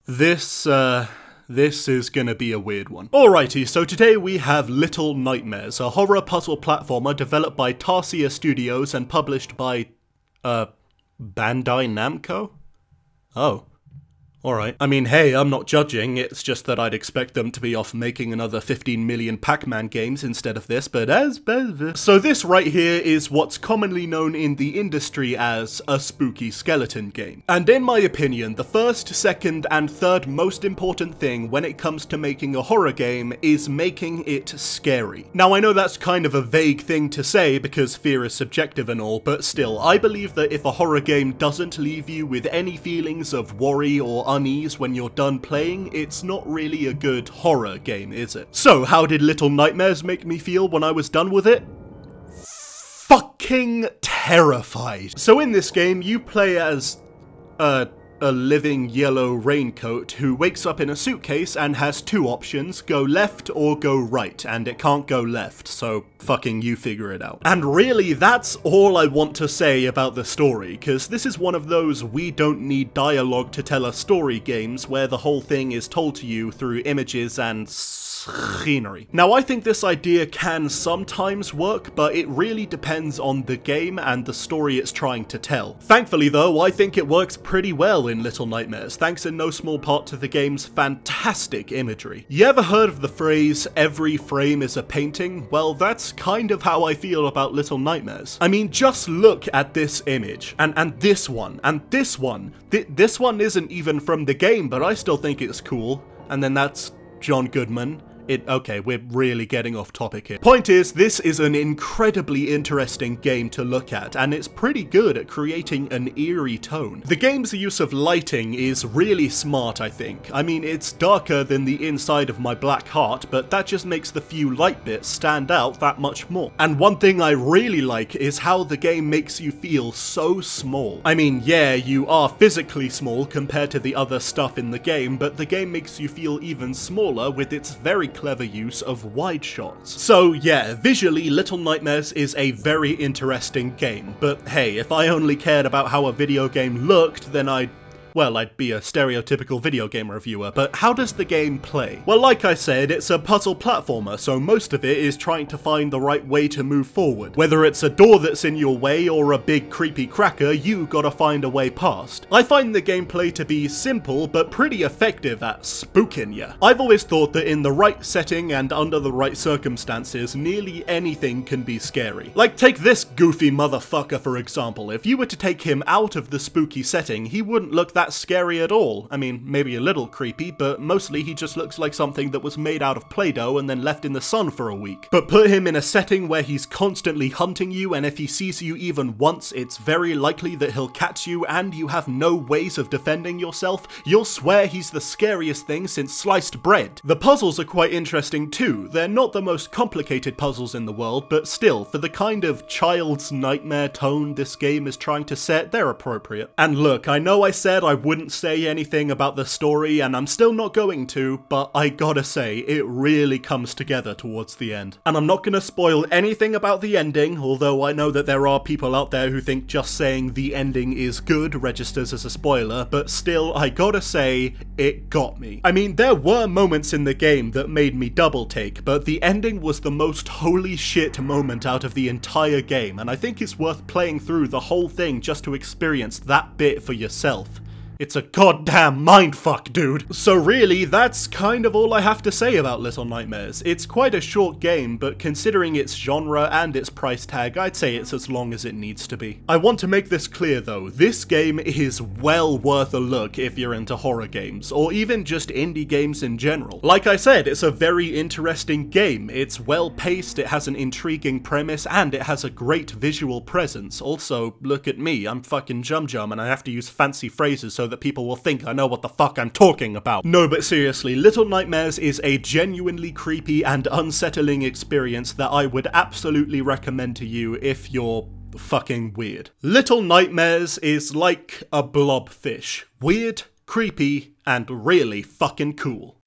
This is gonna be a weird one. Alrighty, so today we have Little Nightmares, a horror puzzle platformer developed by Tarsier Studios and published by, Bandai Namco? Oh. Alright. I mean, hey, I'm not judging, it's just that I'd expect them to be off making another 15 million Pac-Man games instead of this, but So this right here is what's commonly known in the industry as a spooky skeleton game. And in my opinion, the first, second, and third most important thing when it comes to making a horror game is making it scary. Now I know that's kind of a vague thing to say because fear is subjective and all, but still, I believe that if a horror game doesn't leave you with any feelings of worry or unease when you're done playing, it's not really a good horror game, is it? So, how did Little Nightmares make me feel when I was done with it? Fucking terrified. So in this game, you play as a living yellow raincoat who wakes up in a suitcase and has two options, go left or go right, and it can't go left, so fucking you figure it out. And really, that's all I want to say about the story, because this is one of those we don't need dialogue to tell a story games where the whole thing is told to you through images and scenery. Now I think this idea can sometimes work, but it really depends on the game and the story it's trying to tell. Thankfully though, I think it works pretty well in Little Nightmares, thanks in no small part to the game's fantastic imagery. You ever heard of the phrase, every frame is a painting? Well, that's kind of how I feel about Little Nightmares. I mean, just look at this image, and this one, and this one. This one isn't even from the game, but I still think it's cool. And then that's John Goodman. Okay, we're really getting off topic here. Point is, this is an incredibly interesting game to look at, and it's pretty good at creating an eerie tone. The game's use of lighting is really smart, I think. I mean, it's darker than the inside of my black heart, but that just makes the few light bits stand out that much more. And one thing I really like is how the game makes you feel so small. I mean, yeah, you are physically small compared to the other stuff in the game, but the game makes you feel even smaller with its very clever use of wide shots. So yeah, visually Little Nightmares is a very interesting game, but hey, if I only cared about how a video game looked, then I'd be a stereotypical video game reviewer, but how does the game play? Well, like I said, it's a puzzle platformer, so most of it is trying to find the right way to move forward. Whether it's a door that's in your way or a big creepy cracker, you gotta find a way past. I find the gameplay to be simple, but pretty effective at spooking ya. I've always thought that in the right setting and under the right circumstances, nearly anything can be scary. Like, take this goofy motherfucker for example. If you were to take him out of the spooky setting, he wouldn't look that scary at all. I mean, maybe a little creepy, but mostly he just looks like something that was made out of Play-Doh and then left in the sun for a week. But put him in a setting where he's constantly hunting you, and if he sees you even once, it's very likely that he'll catch you and you have no ways of defending yourself. You'll swear he's the scariest thing since sliced bread. The puzzles are quite interesting too. They're not the most complicated puzzles in the world, but still, for the kind of child's nightmare tone this game is trying to set, they're appropriate. And look, I know I said I wouldn't say anything about the story, and I'm still not going to, but I gotta say, it really comes together towards the end. And I'm not gonna spoil anything about the ending, although I know that there are people out there who think just saying the ending is good registers as a spoiler, but still, I gotta say, it got me. I mean, there were moments in the game that made me double take, but the ending was the most holy shit moment out of the entire game, and I think it's worth playing through the whole thing just to experience that bit for yourself. It's a goddamn mindfuck, dude. So really, that's kind of all I have to say about Little Nightmares. It's quite a short game, but considering its genre and its price tag, I'd say it's as long as it needs to be. I want to make this clear though, this game is well worth a look if you're into horror games, or even just indie games in general. Like I said, it's a very interesting game. It's well paced, it has an intriguing premise, and it has a great visual presence. Also, look at me, I'm fucking Jum Jum and I have to use fancy phrases so that people will think I know what the fuck I'm talking about. No, but seriously, Little Nightmares is a genuinely creepy and unsettling experience that I would absolutely recommend to you if you're fucking weird. Little Nightmares is like a blobfish. Weird, creepy, and really fucking cool.